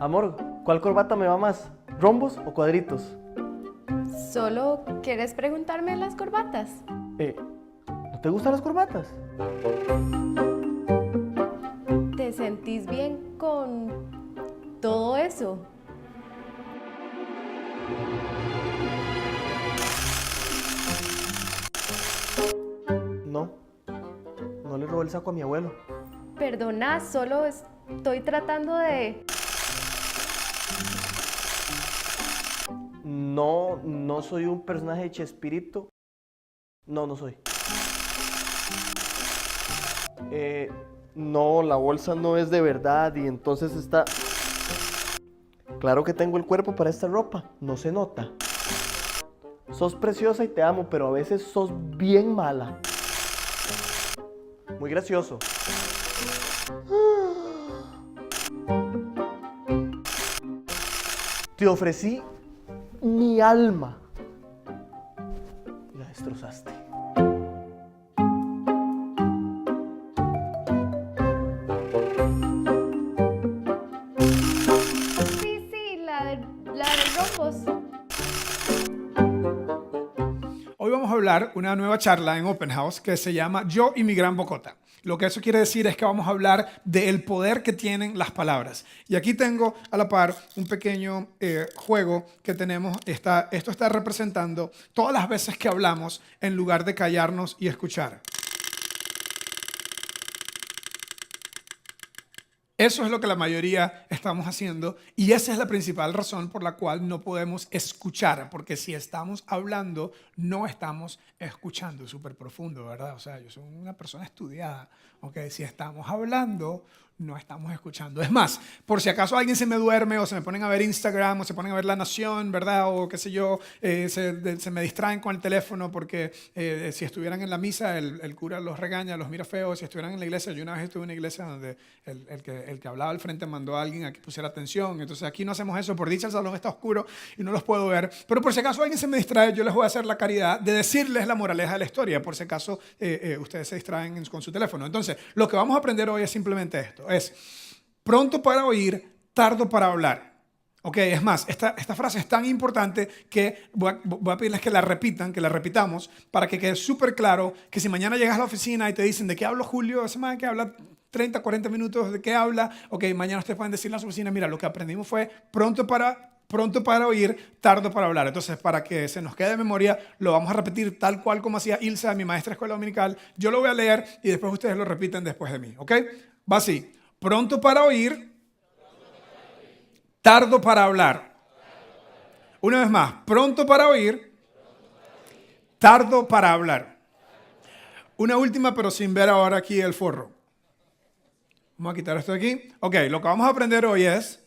Amor, ¿cuál corbata me va más? ¿Rombos o cuadritos? ¿Solo quieres preguntarme las corbatas? ¿No te gustan las corbatas? ¿Te sentís bien con todo eso? No, no le robé el saco a mi abuelo. Perdona, solo estoy tratando de... No, no soy un personaje de Chespirito. No, no soy. No, la bolsa no es de verdad y entonces está... Claro que tengo el cuerpo para esta ropa, no se nota. Sos preciosa y te amo, pero a veces sos bien mala. Muy gracioso. Te ofrecí mi alma y la destrozaste. Sí, la de rombos. Hoy vamos a hablar una nueva charla en Open House que se llama Yo y mi gran bocota. Lo que eso quiere decir es que vamos a hablar del poder que tienen las palabras. Y aquí tengo a la par un pequeño juego que tenemos. Esto está representando todas las veces que hablamos en lugar de callarnos y escuchar. Eso es lo que la mayoría estamos haciendo y esa es la principal razón por la cual no podemos escuchar, porque si estamos hablando, no estamos escuchando. Súper profundo, ¿verdad? O sea, yo soy una persona estudiada, ¿ok? Si estamos hablando, no estamos escuchando. Es más, por si acaso alguien se me duerme o se me ponen a ver Instagram o se ponen a ver La Nación, ¿verdad? O qué sé yo, se me distraen con el teléfono porque si estuvieran en la misa, el cura los regaña, los mira feo. Si estuvieran en la iglesia, yo una vez estuve en una iglesia donde el que hablaba al frente mandó a alguien a que pusiera atención. Entonces aquí no hacemos eso, por dicha el salón está oscuro y no los puedo ver. Pero por si acaso alguien se me distrae, yo les voy a hacer la caridad de decirles la moraleja de la historia, por si acaso ustedes se distraen con su teléfono. Entonces, lo que vamos a aprender hoy es simplemente esto. Es pronto para oír, tardo para hablar. Ok, es más, esta frase es tan importante que voy a pedirles que la repitan, que la repitamos, para que quede súper claro que si mañana llegas a la oficina y te dicen ¿de qué hablo Julio? Esa semana que habla 30, 40 minutos, ¿de qué habla? Ok, mañana ustedes pueden decir en la oficina, mira, lo que aprendimos fue pronto para oír, tardo para hablar. Entonces, para que se nos quede de memoria, lo vamos a repetir tal cual como hacía Ilsa, mi maestra de escuela dominical. Yo lo voy a leer y después ustedes lo repiten después de mí, ¿ok? Va así. Pronto para oír, tardo para hablar. Una vez más, pronto para oír, tardo para hablar. Una última, pero sin ver ahora aquí el forro. Vamos a quitar esto de aquí. Ok, lo que vamos a aprender hoy es...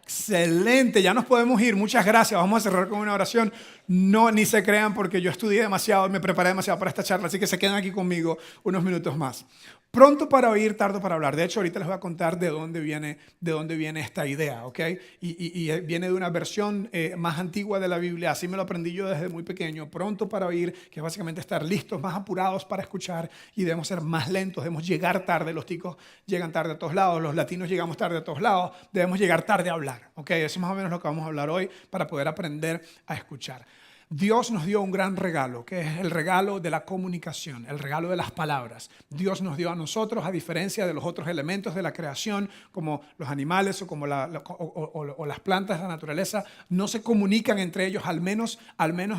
Excelente, ya nos podemos ir. Muchas gracias. Vamos a cerrar con una oración. No, ni se crean porque yo estudié demasiado y me preparé demasiado para esta charla, así que se quedan aquí conmigo unos minutos más. Pronto para oír, tardo para hablar. De hecho, ahorita les voy a contar de dónde viene esta idea, ¿ok? Y viene de una versión más antigua de la Biblia. Así me lo aprendí yo desde muy pequeño. Pronto para oír, que es básicamente estar listos, más apurados para escuchar y debemos ser más lentos, debemos llegar tarde. Los ticos llegan tarde a todos lados, los latinos llegamos tarde a todos lados, debemos llegar tarde a hablar, ¿ok? Eso es más o menos lo que vamos a hablar hoy para poder aprender a escuchar. Dios nos dio un gran regalo, que es el regalo de la comunicación, el regalo de las palabras. Dios nos dio a nosotros, a diferencia de los otros elementos de la creación, como los animales o como las plantas de la naturaleza, no se comunican entre ellos, al menos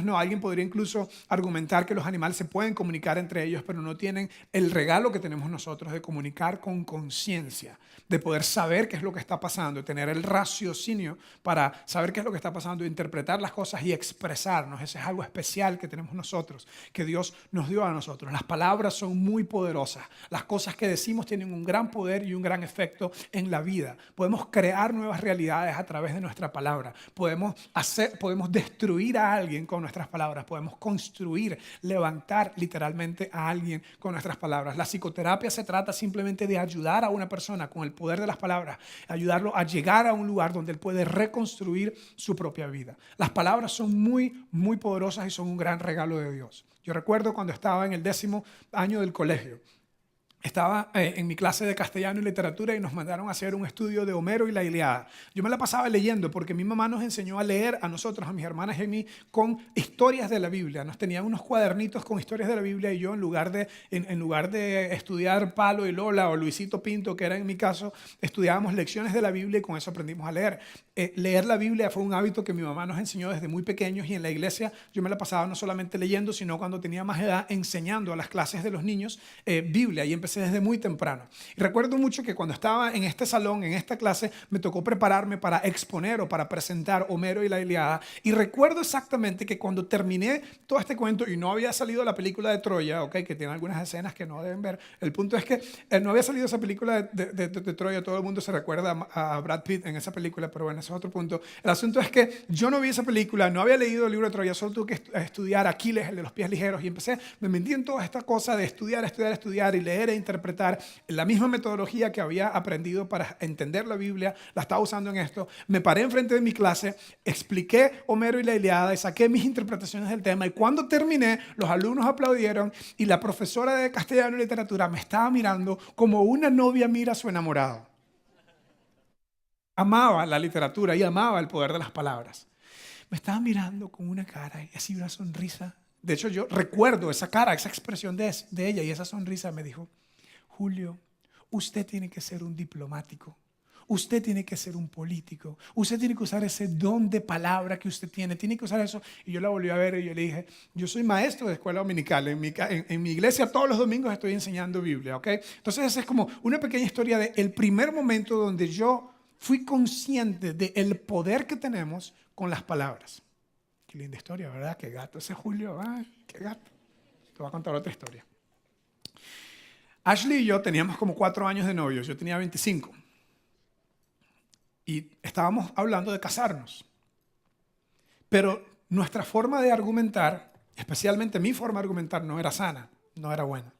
no. Alguien podría incluso argumentar que los animales se pueden comunicar entre ellos, pero no tienen el regalo que tenemos nosotros de comunicar con conciencia, de poder saber qué es lo que está pasando, de tener el raciocinio para saber qué es lo que está pasando, de interpretar las cosas y expresarnos. Eso es algo especial que tenemos nosotros, que Dios nos dio a nosotros. Las palabras son muy poderosas. Las cosas que decimos tienen un gran poder y un gran efecto en la vida. Podemos crear nuevas realidades a través de nuestra palabra. Podemos destruir a alguien con nuestras palabras. Podemos construir, levantar literalmente a alguien con nuestras palabras. La psicoterapia se trata simplemente de ayudar a una persona con el poder de las palabras, ayudarlo a llegar a un lugar donde él puede reconstruir su propia vida. Las palabras son muy poderosas y son un gran regalo de Dios. Yo recuerdo cuando estaba en el 10º año del colegio. estaba en mi clase de castellano y literatura y nos mandaron a hacer un estudio de Homero y la Ilíada. Yo me la pasaba leyendo porque mi mamá nos enseñó a leer a nosotros, a mis hermanas y a mí, con historias de la Biblia. Nos tenían unos cuadernitos con historias de la Biblia y yo en lugar de estudiar Palo y Lola o Luisito Pinto, que era en mi caso, estudiábamos lecciones de la Biblia y con eso aprendimos a leer. Leer la Biblia fue un hábito que mi mamá nos enseñó desde muy pequeños y en la iglesia yo me la pasaba no solamente leyendo, sino cuando tenía más edad enseñando a las clases de los niños Biblia y empecé desde muy temprano. Y recuerdo mucho que cuando estaba en este salón, en esta clase, me tocó prepararme para exponer o para presentar Homero y la Ilíada. Y recuerdo exactamente que cuando terminé todo este cuento y no había salido la película de Troya, okay, que tiene algunas escenas que no deben ver, el punto es que no había salido esa película de Troya, todo el mundo se recuerda a Brad Pitt en esa película, pero bueno, ese es otro punto. El asunto es que yo no vi esa película, no había leído el libro de Troya, solo tuve que estudiar Aquiles, el de los pies ligeros, y me metí en toda esta cosa de estudiar y leer e interpretar la misma metodología que había aprendido para entender la Biblia, la estaba usando en esto. Me paré enfrente de mi clase, expliqué Homero y la Ilíada y saqué mis interpretaciones del tema. Y cuando terminé, los alumnos aplaudieron y la profesora de castellano y literatura me estaba mirando como una novia mira a su enamorado. Amaba la literatura y amaba el poder de las palabras. Me estaba mirando con una cara y así una sonrisa. De hecho, yo recuerdo esa cara, esa expresión de ella y esa sonrisa. Me dijo: Julio, usted tiene que ser un diplomático, usted tiene que ser un político, usted tiene que usar ese don de palabra que usted tiene que usar eso. Y yo la volví a ver y yo le dije: yo soy maestro de escuela dominical, en mi iglesia todos los domingos estoy enseñando Biblia, ¿ok? Entonces esa es como una pequeña historia del primer momento donde yo fui consciente del poder que tenemos con las palabras. Qué linda historia, ¿verdad? Qué gato ese Julio, qué gato. Te voy a contar otra historia. Ashley y yo teníamos como 4 años de novios, yo tenía 25. Y estábamos hablando de casarnos. Pero nuestra forma de argumentar, especialmente mi forma de argumentar, no era sana, no era buena.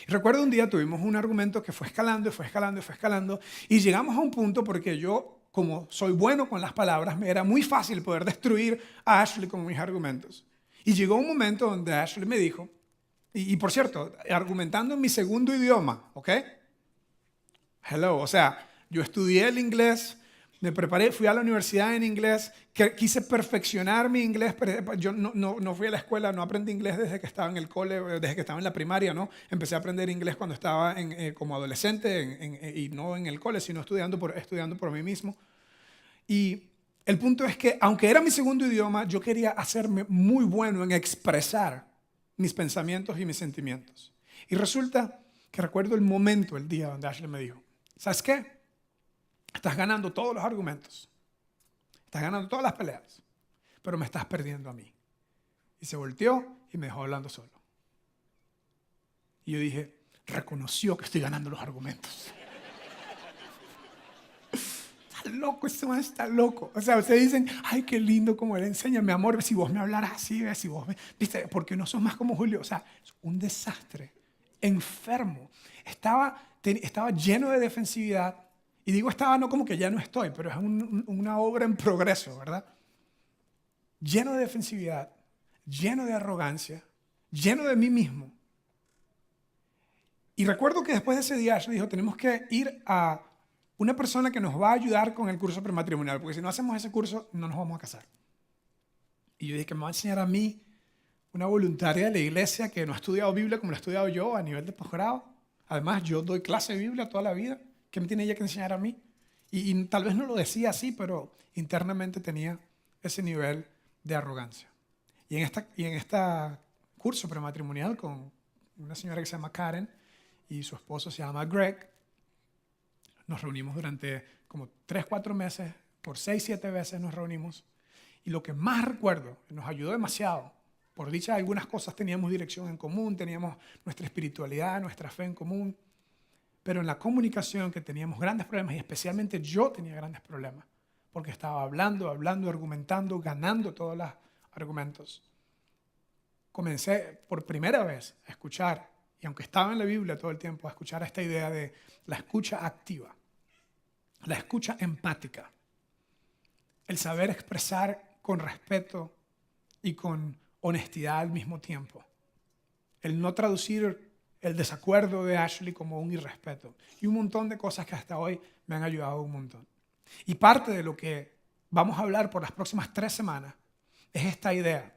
Y recuerdo un día tuvimos un argumento que fue escalando y llegamos a un punto porque yo, como soy bueno con las palabras, me era muy fácil poder destruir a Ashley con mis argumentos. Y llegó un momento donde Ashley me dijo, y por cierto, argumentando en mi segundo idioma, ¿ok? Hello, o sea, yo estudié el inglés, me preparé, fui a la universidad en inglés, quise perfeccionar mi inglés, pero yo no fui a la escuela, no aprendí inglés desde que estaba en el cole, desde que estaba en la primaria, ¿no? Empecé a aprender inglés cuando estaba como adolescente y no en el cole, sino estudiando por mí mismo. Y el punto es que, aunque era mi segundo idioma, yo quería hacerme muy bueno en expresar mis pensamientos y mis sentimientos. Y resulta que recuerdo el día donde Ashley me dijo: ¿sabes qué? Estás ganando todos los argumentos, estás ganando todas las peleas, pero me estás perdiendo a mí. Y se volteó y me dejó hablando solo. Y yo dije: reconoció que estoy ganando los argumentos. Está loco, este man está loco. O sea, ustedes dicen: ay, qué lindo como él enseña, mi amor, si vos me hablaras así, si vos me... ¿Viste? Porque no sos más como Julio. O sea, es un desastre, enfermo. Estaba lleno de defensividad. Y digo estaba no como que ya no estoy, pero es una obra en progreso, ¿verdad? Lleno de defensividad, lleno de arrogancia, lleno de mí mismo. Y recuerdo que después de ese día Ashley dijo: tenemos que ir a una persona que nos va a ayudar con el curso prematrimonial, porque si no hacemos ese curso no nos vamos a casar. Y yo dije: que me va a enseñar a mí, una voluntaria de la iglesia que no ha estudiado Biblia como la he estudiado yo a nivel de posgrado. Además, yo doy clase de Biblia toda la vida. ¿Qué me tiene ella que enseñar a mí? Y tal vez no lo decía así, pero internamente tenía ese nivel de arrogancia. Y en este curso prematrimonial con una señora que se llama Karen y su esposo se llama Greg, nos reunimos durante como 3-4 meses, por 6-7 veces nos reunimos. Y lo que más recuerdo, nos ayudó demasiado, por dicha algunas cosas teníamos dirección en común, teníamos nuestra espiritualidad, nuestra fe en común, pero en la comunicación que teníamos grandes problemas, y especialmente yo tenía grandes problemas, porque estaba hablando, argumentando, ganando todos los argumentos. Comencé por primera vez a escuchar, y aunque estaba en la Biblia todo el tiempo, a escuchar esta idea de la escucha activa, la escucha empática, el saber expresar con respeto y con honestidad al mismo tiempo, el no traducir el desacuerdo de Ashley como un irrespeto y un montón de cosas que hasta hoy me han ayudado un montón. Y parte de lo que vamos a hablar por las próximas 3 semanas es esta idea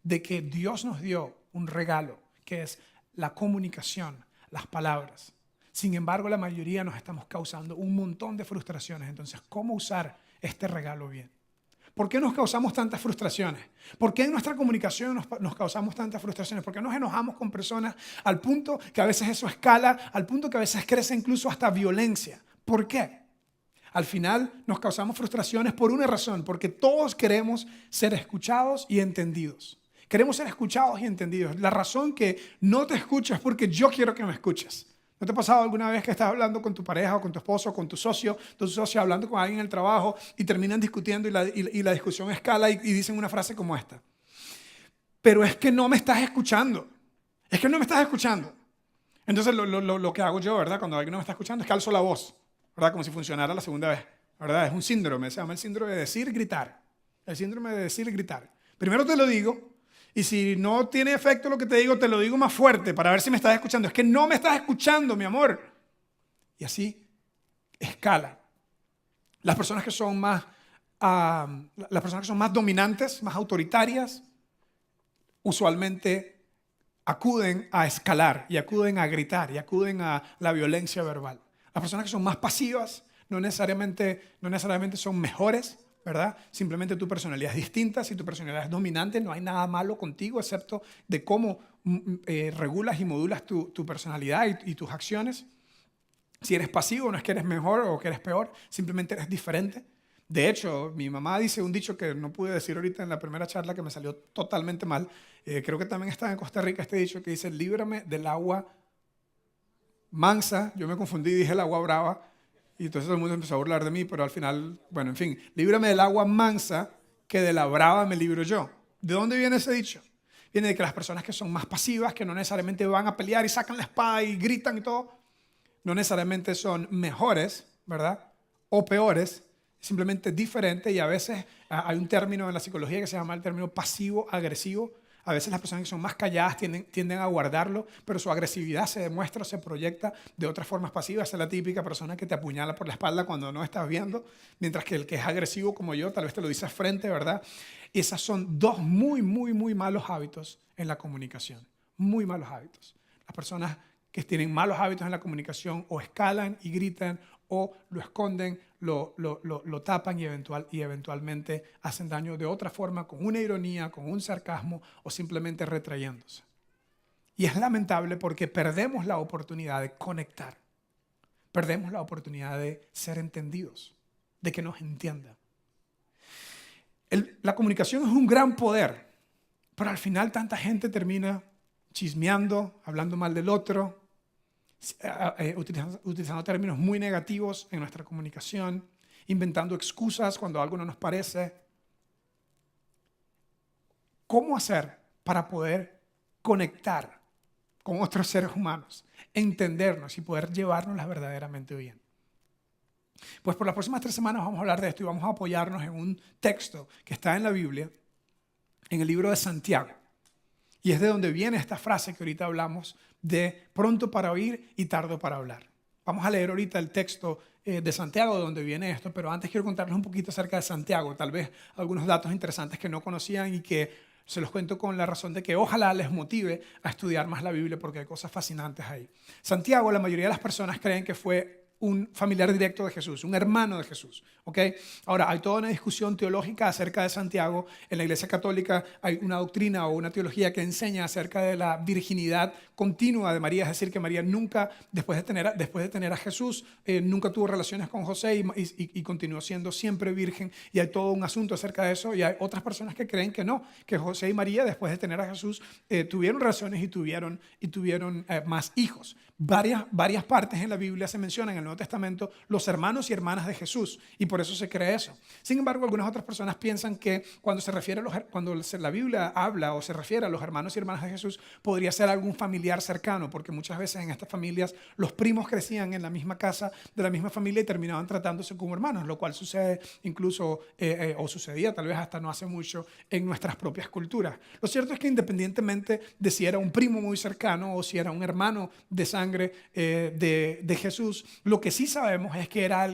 de que Dios nos dio un regalo, que es la comunicación, las palabras. Sin embargo, la mayoría nos estamos causando un montón de frustraciones. Entonces, ¿cómo usar este regalo bien? ¿Por qué nos causamos tantas frustraciones? ¿Por qué en nuestra comunicación nos causamos tantas frustraciones? ¿Por qué nos enojamos con personas al punto que a veces eso escala, al punto que a veces crece incluso hasta violencia? ¿Por qué? Al final nos causamos frustraciones por una razón, porque todos queremos ser escuchados y entendidos. Queremos ser escuchados y entendidos. La razón que no te escucho es porque yo quiero que me escuches. ¿No te ha pasado alguna vez que estás hablando con tu pareja o con tu esposo o con tu socio hablando con alguien en el trabajo y terminan discutiendo y la discusión escala y dicen una frase como esta? Pero es que no me estás escuchando. Es que no me estás escuchando. Entonces lo que hago yo, ¿verdad? Cuando alguien no me está escuchando es que alzo la voz, ¿verdad? Como si funcionara la segunda vez, ¿verdad? Es un síndrome, se llama el síndrome de decir, gritar. El síndrome de decir, gritar. Primero te lo digo. Y si no tiene efecto lo que te lo digo más fuerte para ver si me estás escuchando. Es que no me estás escuchando, mi amor. Y así escala. Las personas que son más dominantes, más autoritarias, usualmente acuden a escalar y acuden a gritar y acuden a la violencia verbal. Las personas que son más pasivas no necesariamente son mejores, ¿verdad? Simplemente tu personalidad es distinta. Si tu personalidad es dominante, no hay nada malo contigo, excepto de cómo regulas y modulas tu personalidad y tus acciones. Si eres pasivo, no es que eres mejor o que eres peor, simplemente eres diferente. De hecho, mi mamá dice un dicho que no pude decir ahorita en la primera charla, que me salió totalmente mal. Creo que también está en Costa Rica este dicho que dice: líbrame del agua mansa. Yo me confundí y dije el agua brava. Y entonces todo el mundo empezó a burlar de mí, pero al final, bueno, en fin, líbrame del agua mansa, que de la brava me libro yo. ¿De dónde viene ese dicho? Viene de que las personas que son más pasivas, que no necesariamente van a pelear y sacan la espada y gritan y todo, no necesariamente son mejores, ¿verdad? O peores, simplemente diferentes. Y a veces hay un término en la psicología que se llama el término pasivo-agresivo. A veces las personas que son más calladas tienden a guardarlo, pero su agresividad se demuestra, se proyecta de otras formas pasivas. Esa es la típica persona que te apuñala por la espalda cuando no estás viendo, mientras que el que es agresivo como yo, tal vez te lo dice frente, ¿verdad? Esas son dos muy, muy, muy malos hábitos en la comunicación. Muy malos hábitos. Las personas que tienen malos hábitos en la comunicación o escalan y gritan o lo esconden, lo tapan y eventualmente hacen daño de otra forma, con una ironía, con un sarcasmo o simplemente retrayéndose. Y es lamentable porque perdemos la oportunidad de conectar. Perdemos la oportunidad de ser entendidos, de que nos entiendan. La comunicación es un gran poder, pero al final tanta gente termina chismeando, hablando mal del otro, utilizando términos muy negativos en nuestra comunicación, inventando excusas cuando algo no nos parece. ¿Cómo hacer para poder conectar con otros seres humanos, entendernos y poder llevárnoslas verdaderamente bien? Pues por las próximas 3 semanas vamos a hablar de esto y vamos a apoyarnos en un texto que está en la Biblia, en el libro de Santiago. Y es de donde viene esta frase que ahorita hablamos de pronto para oír y tardo para hablar. Vamos a leer ahorita el texto de Santiago de donde viene esto, pero antes quiero contarles un poquito acerca de Santiago, tal vez algunos datos interesantes que no conocían y que se los cuento con la razón de que ojalá les motive a estudiar más la Biblia porque hay cosas fascinantes ahí. Santiago, la mayoría de las personas creen que fue un familiar directo de Jesús, un hermano de Jesús, ¿ok? Ahora, hay toda una discusión teológica acerca de Santiago. En la Iglesia Católica hay una doctrina o una teología que enseña acerca de la virginidad continua de María, es decir, que María nunca, después de tener a Jesús, nunca tuvo relaciones con José y continuó siendo siempre virgen, y hay todo un asunto acerca de eso, y hay otras personas que creen que no, que José y María, después de tener a Jesús, tuvieron relaciones y tuvieron más hijos. Varias partes en la Biblia se mencionan en Nuevo Testamento los hermanos y hermanas de Jesús, y por eso se cree eso. Sin embargo, algunas otras personas piensan que cuando la Biblia habla o se refiere a los hermanos y hermanas de Jesús, podría ser algún familiar cercano, porque muchas veces en estas familias los primos crecían en la misma casa de la misma familia y terminaban tratándose como hermanos, lo cual sucede incluso, o sucedía tal vez hasta no hace mucho, en nuestras propias culturas. Lo cierto es que independientemente de si era un primo muy cercano o si era un hermano de sangre de Jesús, lo que sí sabemos es que era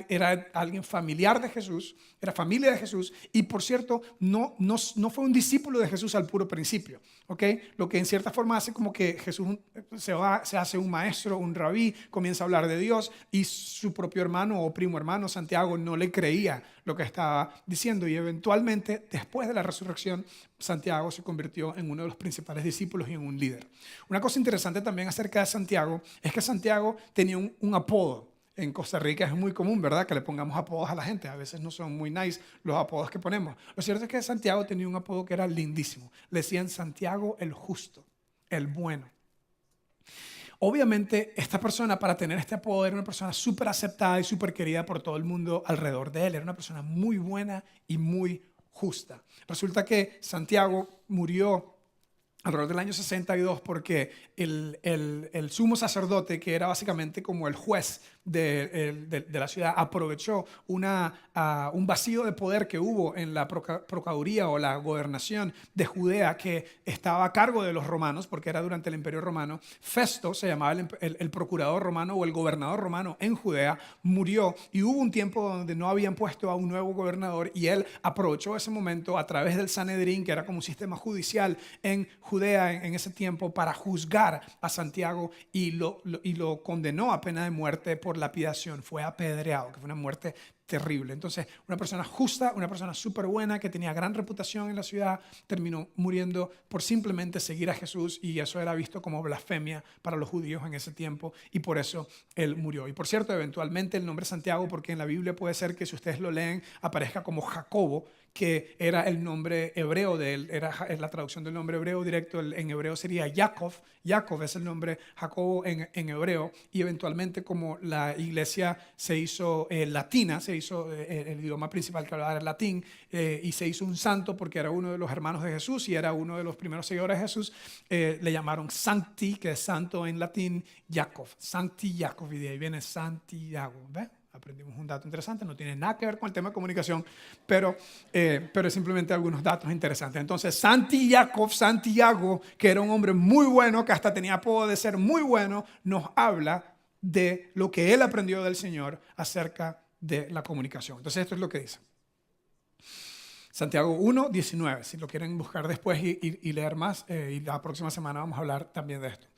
alguien familiar de Jesús, era familia de Jesús, y por cierto, no fue un discípulo de Jesús al puro principio, ¿ok? Lo que en cierta forma hace como que Jesús se hace un maestro, un rabí, comienza a hablar de Dios, y su propio hermano o primo hermano Santiago no le creía lo que estaba diciendo, y eventualmente, después de la resurrección, Santiago se convirtió en uno de los principales discípulos y en un líder. Una cosa interesante también acerca de Santiago es que Santiago tenía un apodo. En Costa Rica es muy común, ¿verdad?, que le pongamos apodos a la gente. A veces no son muy nice los apodos que ponemos. Lo cierto es que Santiago tenía un apodo que era lindísimo. Le decían Santiago el justo, el bueno. Obviamente, esta persona, para tener este apodo, era una persona súper aceptada y súper querida por todo el mundo alrededor de él. Era una persona muy buena y muy justa. Resulta que Santiago murió alrededor del año 62 porque el sumo sacerdote, que era básicamente como el juez de la ciudad, aprovechó un vacío de poder que hubo en la procuraduría o la gobernación de Judea, que estaba a cargo de los romanos, porque era durante el Imperio Romano. Festo se llamaba el procurador romano o el gobernador romano en Judea, murió, y hubo un tiempo donde no habían puesto a un nuevo gobernador, y él aprovechó ese momento a través del Sanedrín, que era como un sistema judicial en Judea en ese tiempo, para juzgar a Santiago, y lo condenó a pena de muerte por lapidación. Fue apedreado, que fue una muerte terrible. Entonces, una persona justa, una persona súper buena, que tenía gran reputación en la ciudad, terminó muriendo por simplemente seguir a Jesús, y eso era visto como blasfemia para los judíos en ese tiempo, y por eso él murió. Y por cierto, eventualmente el nombre Santiago, porque en la Biblia puede ser que si ustedes lo leen aparezca como Jacobo, que era el nombre hebreo de él, es la traducción del nombre hebreo directo, en hebreo sería Jacob. Jacob es el nombre Jacobo en hebreo, y eventualmente, como la iglesia se hizo latina, se hizo el idioma principal que hablaba era el latín, y se hizo un santo porque era uno de los hermanos de Jesús y era uno de los primeros seguidores de Jesús, le llamaron Sancti, que es santo en latín, Jacob, Sancti Jacob, y de ahí viene Santiago, ¿ves? Aprendimos un dato interesante, no tiene nada que ver con el tema de comunicación, pero es simplemente algunos datos interesantes. Entonces, Santiago, que era un hombre muy bueno, que hasta tenía apodo de ser muy bueno, nos habla de lo que él aprendió del Señor acerca de la comunicación. Entonces, esto es lo que dice. Santiago 1:19, si lo quieren buscar después y leer más, y la próxima semana vamos a hablar también de esto.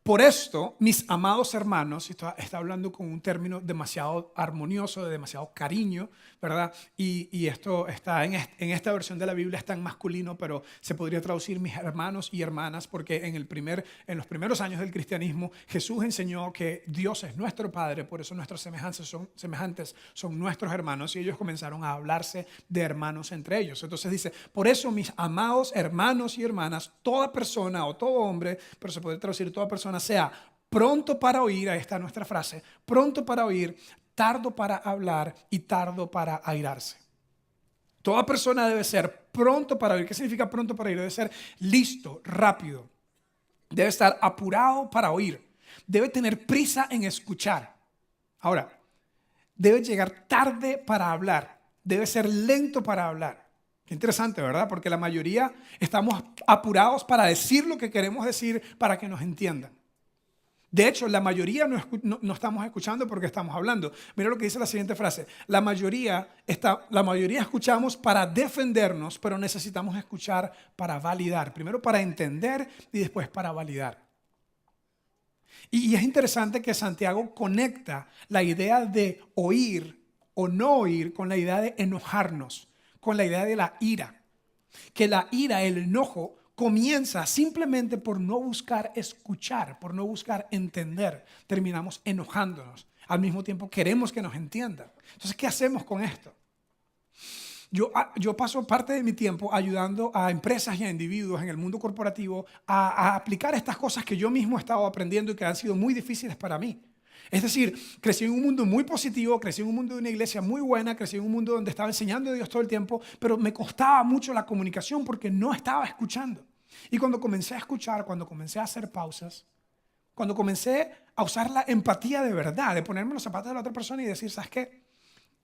Por esto, mis amados hermanos, está hablando con un término demasiado armonioso, de demasiado cariño, ¿verdad? Y esto está en esta versión de la Biblia, está en masculino, pero se podría traducir mis hermanos y hermanas, porque en los primeros años del cristianismo, Jesús enseñó que Dios es nuestro Padre, por eso nuestros semejantes son nuestros hermanos, y ellos comenzaron a hablarse de hermanos entre ellos. Entonces dice, por eso mis amados hermanos y hermanas, toda persona o todo hombre, pero se puede traducir toda persona, sea pronto para oír, ahí está nuestra frase, pronto para oír, tardo para hablar y tardo para airarse. Toda persona debe ser pronto para oír. ¿Qué significa pronto para oír? Debe ser listo, rápido. Debe estar apurado para oír. Debe tener prisa en escuchar. Ahora, debe llegar tarde para hablar. Debe ser lento para hablar. Qué interesante, ¿verdad? Porque la mayoría estamos apurados para decir lo que queremos decir para que nos entiendan. De hecho, la mayoría no estamos escuchando porque estamos hablando. Mira lo que dice la siguiente frase. La mayoría escuchamos para defendernos, pero necesitamos escuchar para validar. Primero para entender y después para validar. Y es interesante que Santiago conecta la idea de oír o no oír con la idea de enojarnos, con la idea de la ira. Que la ira, el enojo, comienza simplemente por no buscar escuchar, por no buscar entender. Terminamos enojándonos. Al mismo tiempo queremos que nos entiendan. Entonces, ¿qué hacemos con esto? Yo paso parte de mi tiempo ayudando a empresas y a individuos en el mundo corporativo a aplicar estas cosas que yo mismo he estado aprendiendo y que han sido muy difíciles para mí. Es decir, crecí en un mundo muy positivo, crecí en un mundo de una iglesia muy buena, crecí en un mundo donde estaba enseñando a Dios todo el tiempo, pero me costaba mucho la comunicación porque no estaba escuchando. Y cuando comencé a escuchar, cuando comencé a hacer pausas, cuando comencé a usar la empatía de verdad, de ponerme en los zapatos de la otra persona y decir, ¿sabes qué?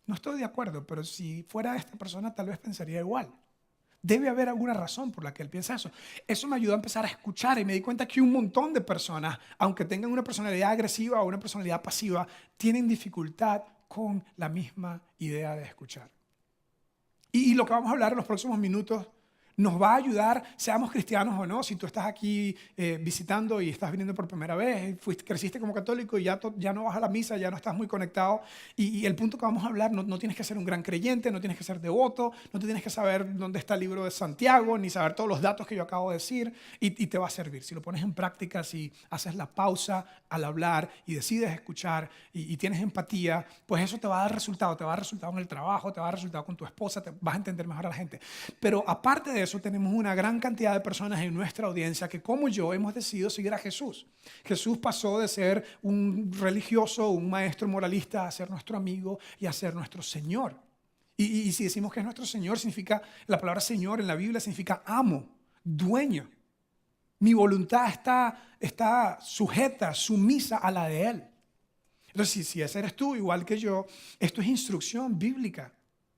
No estoy de acuerdo, pero si fuera esta persona tal vez pensaría igual. Debe haber alguna razón por la que él piensa eso. Eso me ayudó a empezar a escuchar y me di cuenta que un montón de personas, aunque tengan una personalidad agresiva o una personalidad pasiva, tienen dificultad con la misma idea de escuchar. Y lo que vamos a hablar en los próximos minutos nos va a ayudar, seamos cristianos o no. Si tú estás aquí visitando y estás viniendo por primera vez, creciste como católico y ya no vas a la misa, ya no estás muy conectado. Y el punto que vamos a hablar, no tienes que ser un gran creyente, no tienes que ser devoto, no te tienes que saber dónde está el libro de Santiago, ni saber todos los datos que yo acabo de decir, y te va a servir. Si lo pones en práctica, si haces la pausa al hablar y decides escuchar y tienes empatía, pues eso te va a dar resultado. Te va a dar resultado en el trabajo, te va a dar resultado con tu esposa, te vas a entender mejor a la gente. Pero aparte de eso, tenemos una gran cantidad de personas en nuestra audiencia que, como yo, hemos decidido seguir a Jesús. Jesús pasó de ser un religioso, un maestro moralista, a ser nuestro amigo y a ser nuestro Señor. Y si decimos que es nuestro Señor, significa, la palabra Señor en la Biblia significa amo, dueño. Mi voluntad está sujeta, sumisa a la de Él. Entonces, si ese eres tú, igual que yo, esto es instrucción bíblica,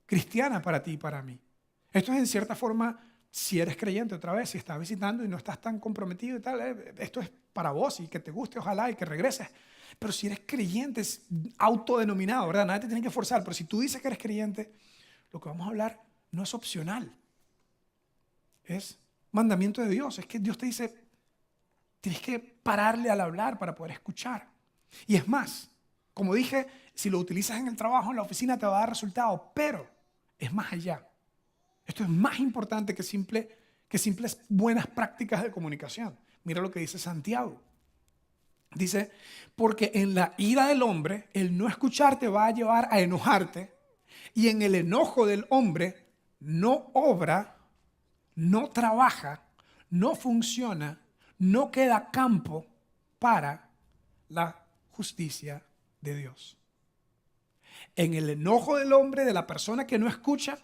cristiana para ti y para mí. Esto es en cierta forma, si eres creyente otra vez, si estás visitando y no estás tan comprometido y tal, esto es para vos y que te guste, ojalá, y que regreses. Pero si eres creyente, es autodenominado, ¿verdad? Nadie te tiene que forzar, pero si tú dices que eres creyente, lo que vamos a hablar no es opcional. Es mandamiento de Dios. Es que Dios te dice, tienes que pararle al hablar para poder escuchar. Y es más, como dije, si lo utilizas en el trabajo, en la oficina, te va a dar resultado, pero es más allá. Esto es más importante que simples buenas prácticas de comunicación. Mira lo que dice Santiago. Dice, porque en la ira del hombre, el no escucharte va a llevar a enojarte, y en el enojo del hombre no obra, no trabaja, no funciona, no queda campo para la justicia de Dios. En el enojo del hombre, de la persona que no escucha,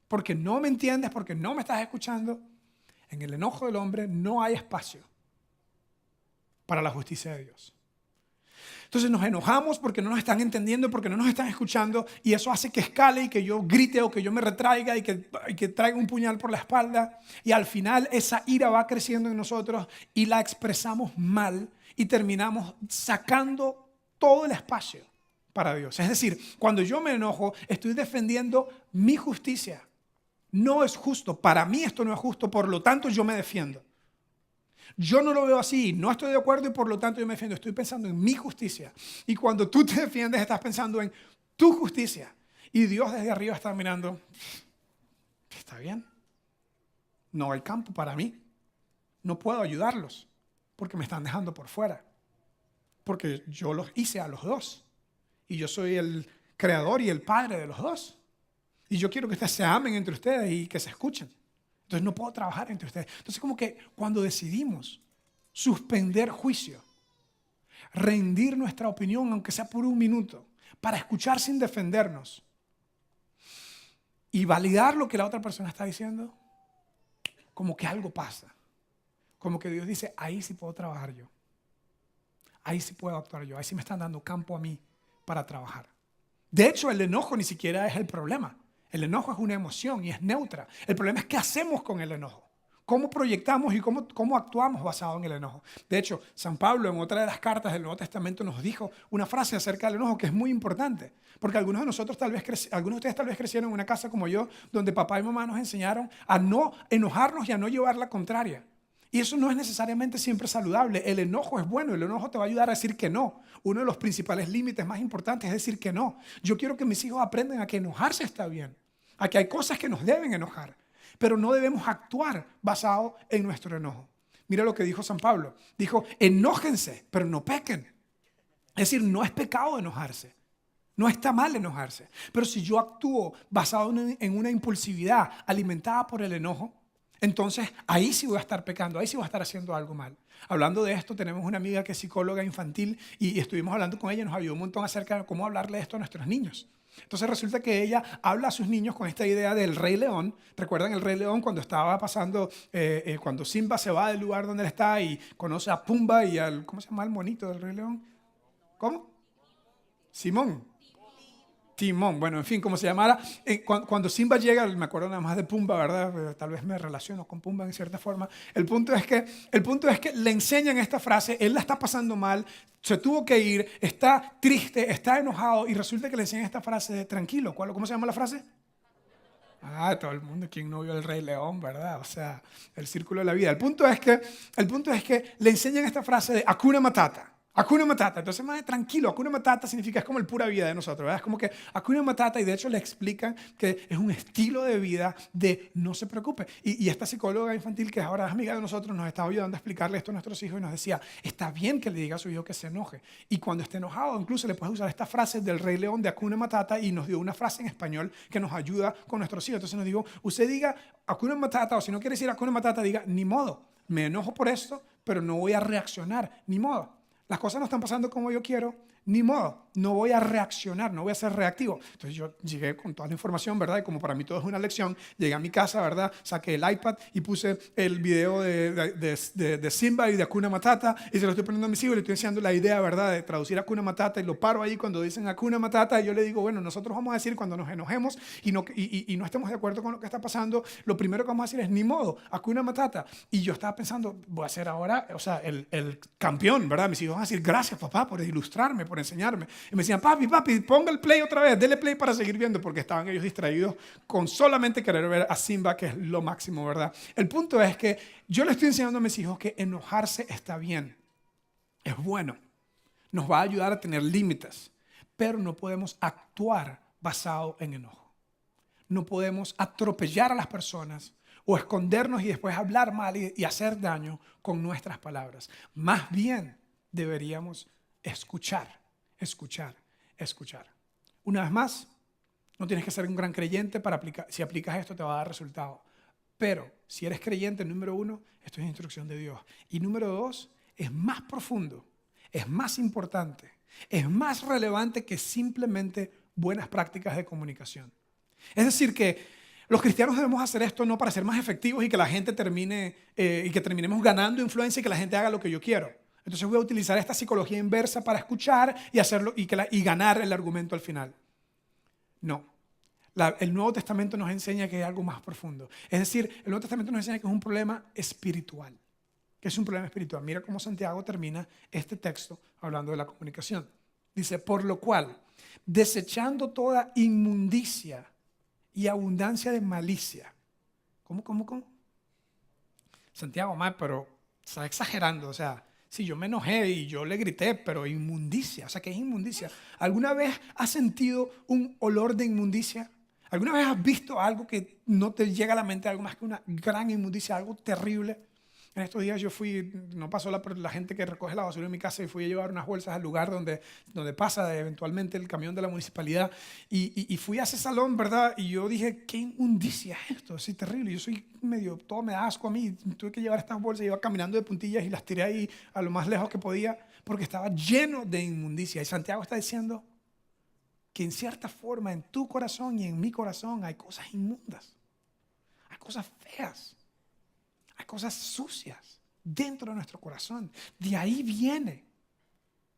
porque no me entiendes, porque no me estás escuchando, en el enojo del hombre no hay espacio para la justicia de Dios. Entonces nos enojamos porque no nos están entendiendo, porque no nos están escuchando, y eso hace que escale y que yo grite o que yo me retraiga y que traiga un puñal por la espalda, y al final esa ira va creciendo en nosotros y la expresamos mal y terminamos sacando todo el espacio para Dios. Es decir, cuando yo me enojo, estoy defendiendo mi justicia. No es justo, para mí esto no es justo, por lo tanto yo me defiendo. Yo no lo veo así, no estoy de acuerdo y por lo tanto yo me defiendo. Estoy pensando en mi justicia. Y cuando tú te defiendes, estás pensando en tu justicia. Y Dios desde arriba está mirando, está bien, no hay campo para mí. No puedo ayudarlos porque me están dejando por fuera. Porque yo los hice a los dos. Y yo soy el creador y el padre de los dos. Y yo quiero que ustedes se amen entre ustedes y que se escuchen. Entonces no puedo trabajar entre ustedes. Entonces como que cuando decidimos suspender juicio, rendir nuestra opinión, aunque sea por un minuto, para escuchar sin defendernos y validar lo que la otra persona está diciendo, como que algo pasa. Como que Dios dice, ahí sí puedo trabajar yo. Ahí sí puedo actuar yo. Ahí sí me están dando campo a mí para trabajar. De hecho, el enojo ni siquiera es el problema. El enojo es una emoción y es neutra. El problema es qué hacemos con el enojo. Cómo proyectamos y cómo actuamos basado en el enojo. De hecho, San Pablo en otra de las cartas del Nuevo Testamento nos dijo una frase acerca del enojo que es muy importante. Porque algunos de ustedes tal vez crecieron en una casa como yo, donde papá y mamá nos enseñaron a no enojarnos y a no llevar la contraria. Y eso no es necesariamente siempre saludable. El enojo es bueno, el enojo te va a ayudar a decir que no. Uno de los principales límites más importantes es decir que no. Yo quiero que mis hijos aprendan a que enojarse está bien, a que hay cosas que nos deben enojar, pero no debemos actuar basado en nuestro enojo. Mira lo que dijo San Pablo. Dijo, enójense, pero no pequen. Es decir, no es pecado enojarse. No está mal enojarse. Pero si yo actúo basado en una impulsividad alimentada por el enojo, entonces ahí sí voy a estar pecando, ahí sí voy a estar haciendo algo mal. Hablando de esto, tenemos una amiga que es psicóloga infantil y estuvimos hablando con ella, nos ayudó un montón acerca de cómo hablarle esto a nuestros niños. Entonces resulta que ella habla a sus niños con esta idea del Rey León. ¿Recuerdan el Rey León cuando estaba pasando, cuando Simba se va del lugar donde él está y conoce a Pumba y al, ¿cómo se llama el monito del Rey León? ¿Cómo? Simón. Timón, bueno, en fin, como se llamara, cuando Simba llega, me acuerdo nada más de Pumba, ¿verdad? Tal vez me relaciono con Pumba en cierta forma. El punto es que le enseñan esta frase, él la está pasando mal, se tuvo que ir, está triste, está enojado y resulta que le enseñan esta frase de tranquilo. ¿Cómo se llama la frase? Ah, todo el mundo, ¿quién no vio el Rey León, verdad? O sea, el círculo de la vida. El punto es que le enseñan esta frase de Hakuna Matata. Hakuna Matata, entonces más tranquilo, Hakuna Matata significa es como el pura vida de nosotros, ¿verdad? Es como que Hakuna Matata y de hecho le explican que es un estilo de vida de no se preocupe. Y esta psicóloga infantil que ahora es amiga de nosotros nos estaba ayudando a explicarle esto a nuestros hijos y nos decía, está bien que le diga a su hijo que se enoje y cuando esté enojado incluso le puedes usar esta frase del Rey León de Hakuna Matata y nos dio una frase en español que nos ayuda con nuestros hijos. Entonces nos dijo, usted diga Hakuna Matata o si no quiere decir Hakuna Matata diga ni modo, me enojo por esto pero no voy a reaccionar, ni modo. Las cosas no están pasando como yo quiero, ni modo, no voy a reaccionar, no voy a ser reactivo. Entonces yo llegué con toda la información, ¿verdad? Y como para mí todo es una lección, llegué a mi casa, ¿verdad? Saqué el iPad y puse el video de Simba y de Hakuna Matata y se lo estoy poniendo a mis hijos y le estoy enseñando la idea, ¿verdad? De traducir Hakuna Matata y lo paro ahí cuando dicen Hakuna Matata y yo le digo, bueno, nosotros vamos a decir cuando nos enojemos y no estemos de acuerdo con lo que está pasando, lo primero que vamos a decir es ni modo, Hakuna Matata. Y yo estaba pensando, voy a ser ahora, o sea, el campeón, ¿verdad? Mis hijos van a decir, gracias papá por ilustrarme, por enseñarme. Y me decían, papi, ponga el play otra vez, dele play para seguir viendo, porque estaban ellos distraídos con solamente querer ver a Simba, que es lo máximo, ¿verdad? El punto es que yo le estoy enseñando a mis hijos que enojarse está bien, es bueno, nos va a ayudar a tener límites, pero no podemos actuar basado en enojo. No podemos atropellar a las personas o escondernos y después hablar mal y hacer daño con nuestras palabras. Más bien deberíamos escuchar. Una vez más, no tienes que ser un gran creyente para aplicar. Si aplicas esto te va a dar resultado. Pero si eres creyente, número 1, esto es instrucción de Dios. Y número 2, es más profundo, es más importante, es más relevante que simplemente buenas prácticas de comunicación. Es decir, que los cristianos debemos hacer esto no para ser más efectivos y que la gente y que terminemos ganando influencia y que la gente haga lo que yo quiero. Entonces voy a utilizar esta psicología inversa para escuchar y hacerlo y ganar el argumento al final. No. El Nuevo Testamento nos enseña que hay algo más profundo. Es decir, el Nuevo Testamento nos enseña que es un problema espiritual. Que es un problema espiritual. Mira cómo Santiago termina este texto hablando de la comunicación. Dice, por lo cual, desechando toda inmundicia y abundancia de malicia. ¿Cómo? Santiago, pero está exagerando, o sea, sí, yo me enojé y yo le grité, pero inmundicia, o sea, ¿qué es inmundicia? ¿Alguna vez has sentido un olor de inmundicia? ¿Alguna vez has visto algo que no te llega a la mente, algo más que una gran inmundicia, algo terrible? En estos días yo fui, no pasó la gente que recoge la basura en mi casa y fui a llevar unas bolsas al lugar donde pasa eventualmente el camión de la municipalidad y fui a ese salón, ¿verdad? Y yo dije, ¿qué inmundicia es esto? Es terrible, yo soy todo me da asco a mí, tuve que llevar estas bolsas, iba caminando de puntillas y las tiré ahí a lo más lejos que podía porque estaba lleno de inmundicia. Y Santiago está diciendo que en cierta forma en tu corazón y en mi corazón hay cosas inmundas, hay cosas feas. Hay cosas sucias dentro de nuestro corazón. De ahí viene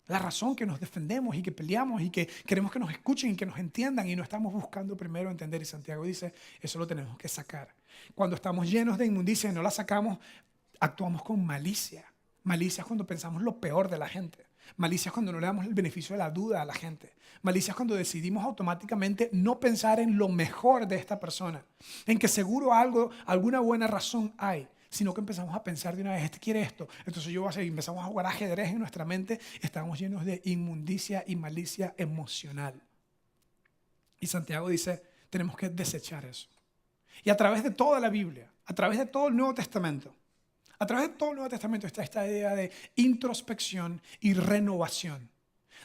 la razón que nos defendemos y que peleamos y que queremos que nos escuchen y que nos entiendan y no estamos buscando primero entender. Y Santiago dice, eso lo tenemos que sacar. Cuando estamos llenos de inmundicia y no la sacamos, actuamos con malicia. Malicia es cuando pensamos lo peor de la gente. Malicia es cuando no le damos el beneficio de la duda a la gente. Malicia es cuando decidimos automáticamente no pensar en lo mejor de esta persona, en que seguro alguna buena razón hay, sino que empezamos a pensar de una vez, este quiere esto, entonces yo voy a seguir, empezamos a jugar ajedrez en nuestra mente, estamos llenos de inmundicia y malicia emocional. Y Santiago dice, tenemos que desechar eso. Y a través de toda la Biblia, a través de todo el Nuevo Testamento, está esta idea de introspección y renovación.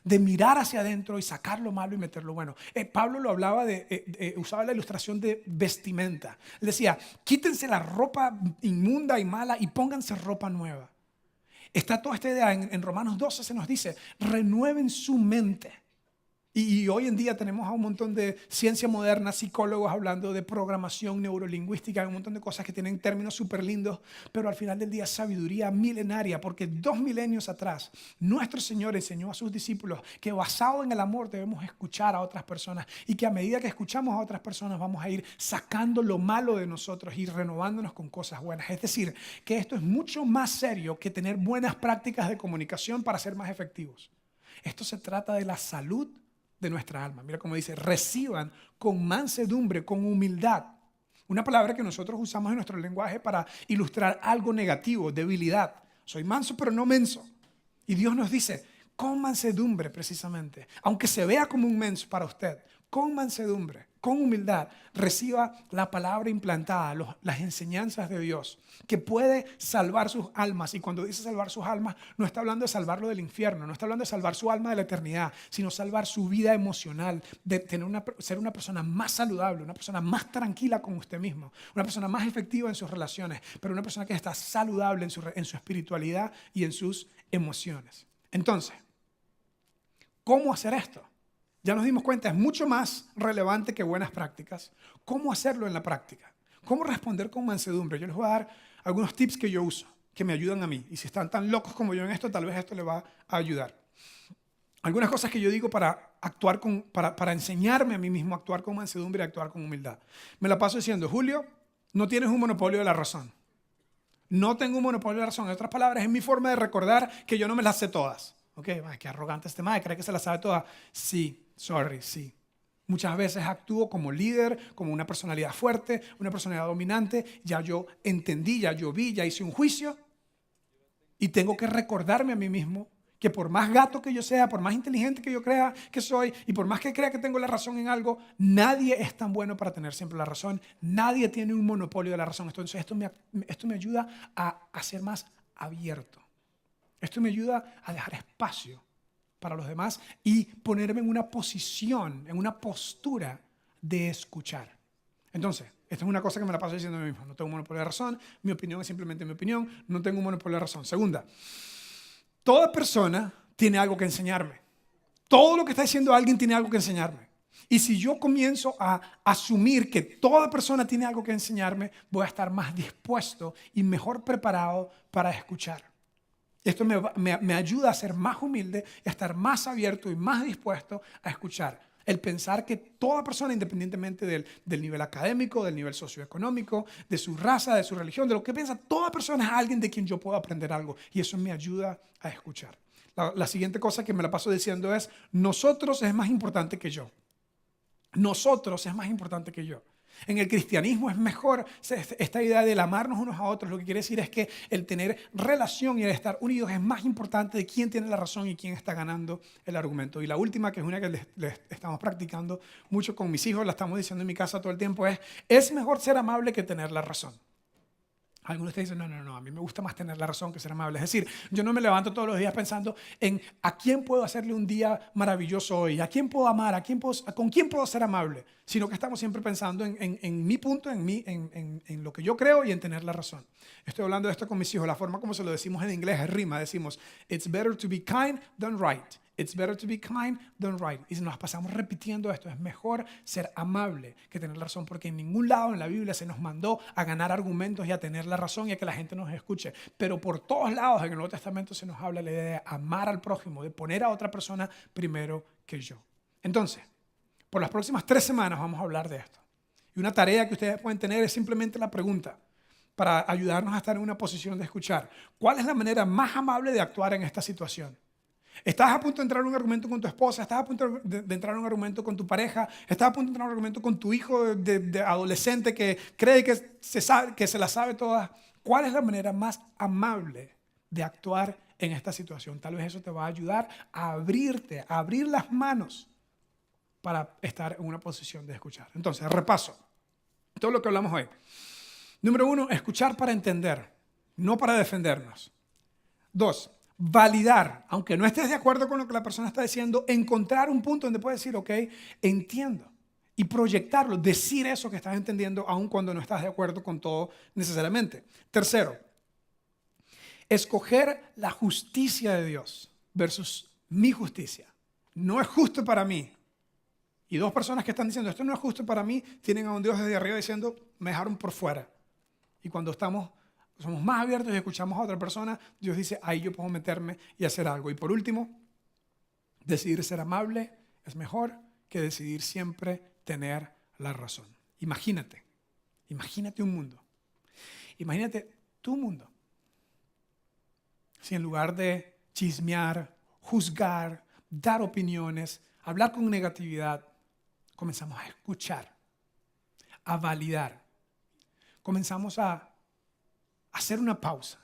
de mirar hacia adentro y sacar lo malo y meter lo bueno. Pablo lo hablaba usaba la ilustración de vestimenta. Él decía, quítense la ropa inmunda y mala y pónganse ropa nueva. Está toda esta idea en Romanos 12 se nos dice, renueven su mente. Y hoy en día tenemos a un montón de ciencia moderna, psicólogos hablando de programación neurolingüística, un montón de cosas que tienen términos súper lindos, pero al final del día es sabiduría milenaria, porque 2 milenios atrás nuestro Señor enseñó a sus discípulos que basado en el amor debemos escuchar a otras personas y que a medida que escuchamos a otras personas vamos a ir sacando lo malo de nosotros y renovándonos con cosas buenas. Es decir, que esto es mucho más serio que tener buenas prácticas de comunicación para ser más efectivos. Esto se trata de la salud de nuestra alma. Mira cómo dice, reciban con mansedumbre, con humildad. Una palabra que nosotros usamos en nuestro lenguaje para ilustrar algo negativo, debilidad. Soy manso pero no menso. Y Dios nos dice, con mansedumbre precisamente, aunque se vea como un menso para usted, con mansedumbre, con humildad, reciba la palabra implantada, las enseñanzas de Dios, que puede salvar sus almas. Y cuando dice salvar sus almas, no está hablando de salvarlo del infierno, no está hablando de salvar su alma de la eternidad, sino salvar su vida emocional, de ser una persona más saludable, una persona más tranquila con usted mismo, una persona más efectiva en sus relaciones, pero una persona que está saludable en su espiritualidad y en sus emociones. Entonces, ¿cómo hacer esto? Ya nos dimos cuenta, es mucho más relevante que buenas prácticas. ¿Cómo hacerlo en la práctica? ¿Cómo responder con mansedumbre? Yo les voy a dar algunos tips que yo uso, que me ayudan a mí. Y si están tan locos como yo en esto, tal vez esto les va a ayudar. Algunas cosas que yo digo para enseñarme a mí mismo a actuar con mansedumbre y a actuar con humildad. Me la paso diciendo, Julio, no tienes un monopolio de la razón. No tengo un monopolio de la razón. En otras palabras, es mi forma de recordar que yo no me las sé todas. Ok, qué arrogante este mae, cree que se las sabe todas. Sí. Sí. Muchas veces actúo como líder, como una personalidad fuerte, una personalidad dominante. Ya yo entendí, ya yo vi, ya hice un juicio. Y tengo que recordarme a mí mismo que por más gato que yo sea, por más inteligente que yo crea que soy y por más que crea que tengo la razón en algo, nadie es tan bueno para tener siempre la razón. Nadie tiene un monopolio de la razón. Entonces esto me ayuda a ser más abierto. Esto me ayuda a dejar espacio para los demás y ponerme en una posición, en una postura de escuchar. Entonces, esta es una cosa que me la paso diciendo a mí mismo. No tengo un monopolio de razón, mi opinión es simplemente mi opinión, no tengo un monopolio de razón. Segunda, toda persona tiene algo que enseñarme. Todo lo que está diciendo alguien tiene algo que enseñarme. Y si yo comienzo a asumir que toda persona tiene algo que enseñarme, voy a estar más dispuesto y mejor preparado para escuchar. Esto me ayuda a ser más humilde y a estar más abierto y más dispuesto a escuchar. El pensar que toda persona, independientemente del nivel académico, del nivel socioeconómico, de su raza, de su religión, de lo que piensa, toda persona es alguien de quien yo puedo aprender algo. Y eso me ayuda a escuchar. La siguiente cosa que me la paso diciendo es, nosotros es más importante que yo. Nosotros es más importante que yo. En el cristianismo es mejor esta idea del amarnos unos a otros. Lo que quiere decir es que el tener relación y el estar unidos es más importante de quién tiene la razón y quién está ganando el argumento. Y la última, que es una que les estamos practicando mucho con mis hijos, la estamos diciendo en mi casa todo el tiempo, es mejor ser amable que tener la razón. Algunos te dicen, no, a mí me gusta más tener la razón que ser amable. Es decir, yo no me levanto todos los días pensando en a quién puedo hacerle un día maravilloso hoy, a quién puedo amar, con quién puedo ser amable, sino que estamos siempre pensando en mi punto, en lo que yo creo y en tener la razón. Estoy hablando de esto con mis hijos, la forma como se lo decimos en inglés es rima, decimos, it's better to be kind than right. It's better to be kind than right. Y si nos pasamos repitiendo esto, es mejor ser amable que tener la razón, porque en ningún lado en la Biblia se nos mandó a ganar argumentos y a tener la razón y a que la gente nos escuche. Pero por todos lados en el Nuevo Testamento se nos habla la idea de amar al prójimo, de poner a otra persona primero que yo. Entonces, por las próximas 3 semanas vamos a hablar de esto. Y una tarea que ustedes pueden tener es simplemente la pregunta para ayudarnos a estar en una posición de escuchar. ¿Cuál es la manera más amable de actuar en esta situación? Estás a punto de entrar en un argumento con tu esposa, estás a punto de entrar en un argumento con tu pareja, estás a punto de entrar en un argumento con tu hijo de adolescente que cree que se la sabe todas. ¿Cuál es la manera más amable de actuar en esta situación? Tal vez eso te va a ayudar a abrirte, a abrir las manos para estar en una posición de escuchar. Entonces, repaso todo lo que hablamos hoy. Número 1, escuchar para entender, no para defendernos. 2, validar, aunque no estés de acuerdo con lo que la persona está diciendo, encontrar un punto donde puedes decir, ok, entiendo. Y proyectarlo, decir eso que estás entendiendo, aun cuando no estás de acuerdo con todo necesariamente. Tercero, escoger la justicia de Dios versus mi justicia. No es justo para mí. Y dos personas que están diciendo, esto no es justo para mí, tienen a un Dios desde arriba diciendo, me dejaron por fuera. Y cuando somos más abiertos y escuchamos a otra persona, Dios dice, ahí yo puedo meterme y hacer algo. Y por último, decidir ser amable es mejor que decidir siempre tener la razón. Imagínate un mundo. Imagínate tu mundo. Si en lugar de chismear, juzgar, dar opiniones, hablar con negatividad, comenzamos a escuchar, a validar. Comenzamos a hacer una pausa,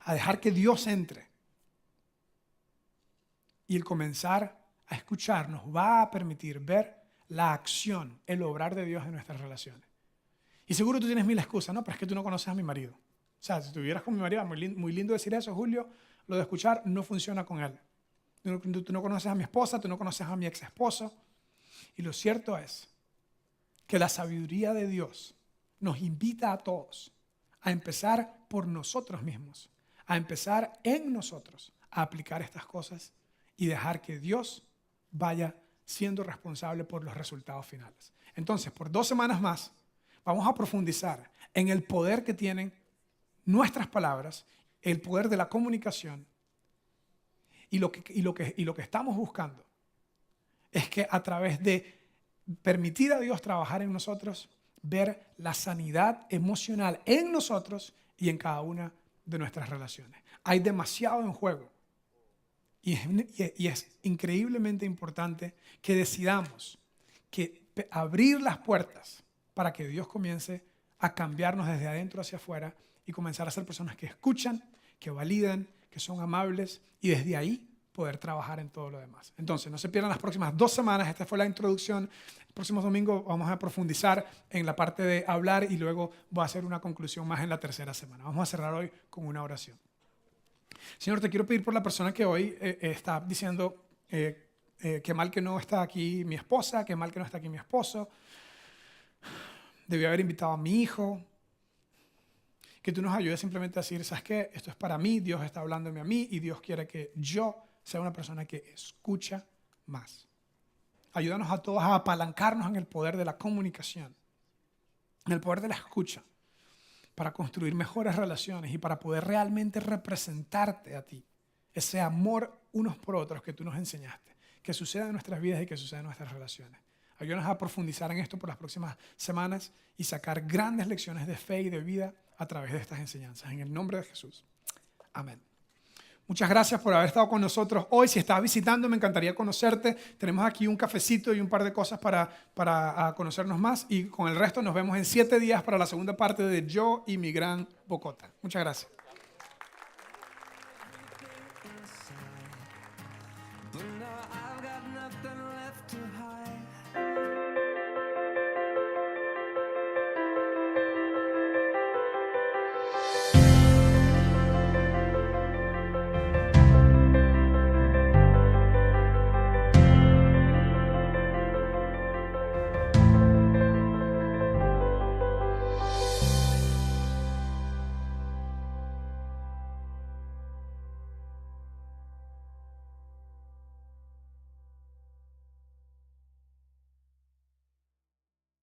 a dejar que Dios entre. Y el comenzar a escuchar nos va a permitir ver la acción, el obrar de Dios en nuestras relaciones. Y seguro tú tienes mil excusas, ¿no? Pero es que tú no conoces a mi marido. O sea, si estuvieras con mi marido, muy lindo decir eso, Julio, lo de escuchar no funciona con él. Tú no conoces a mi esposa, tú no conoces a mi ex esposo. Y lo cierto es que la sabiduría de Dios nos invita a todos a empezar por nosotros mismos, a empezar en nosotros, a aplicar estas cosas y dejar que Dios vaya siendo responsable por los resultados finales. Entonces, por 2 semanas más, vamos a profundizar en el poder que tienen nuestras palabras, el poder de la comunicación y lo que estamos buscando es que a través de permitir a Dios trabajar en nosotros, ver la sanidad emocional en nosotros y en cada una de nuestras relaciones. Hay demasiado en juego y es increíblemente importante que decidamos que abrir las puertas para que Dios comience a cambiarnos desde adentro hacia afuera y comenzar a ser personas que escuchan, que validan, que son amables y desde ahí poder trabajar en todo lo demás. Entonces, no se pierdan las próximas 2 semanas. Esta fue la introducción. El próximo domingo vamos a profundizar en la parte de hablar y luego voy a hacer una conclusión más en la 3ª semana. Vamos a cerrar hoy con una oración. Señor, te quiero pedir por la persona que hoy está diciendo qué mal que no está aquí mi esposa, qué mal que no está aquí mi esposo. Debí haber invitado a mi hijo. Que tú nos ayudes simplemente a decir, ¿sabes qué? Esto es para mí, Dios está hablándome a mí y Dios quiere que yo sea una persona que escucha más. Ayúdanos a todos a apalancarnos en el poder de la comunicación, en el poder de la escucha, para construir mejores relaciones y para poder realmente representarte a ti, ese amor unos por otros que tú nos enseñaste, que suceda en nuestras vidas y que suceda en nuestras relaciones. Ayúdanos a profundizar en esto por las próximas semanas y sacar grandes lecciones de fe y de vida a través de estas enseñanzas. En el nombre de Jesús. Amén. Muchas gracias por haber estado con nosotros hoy. Si estás visitando, me encantaría conocerte. Tenemos aquí un cafecito y un par de cosas para conocernos más. Y con el resto nos vemos en 7 días para la segunda parte de Yo y mi gran Bocota. Muchas gracias. But now I've got nothing left to hide.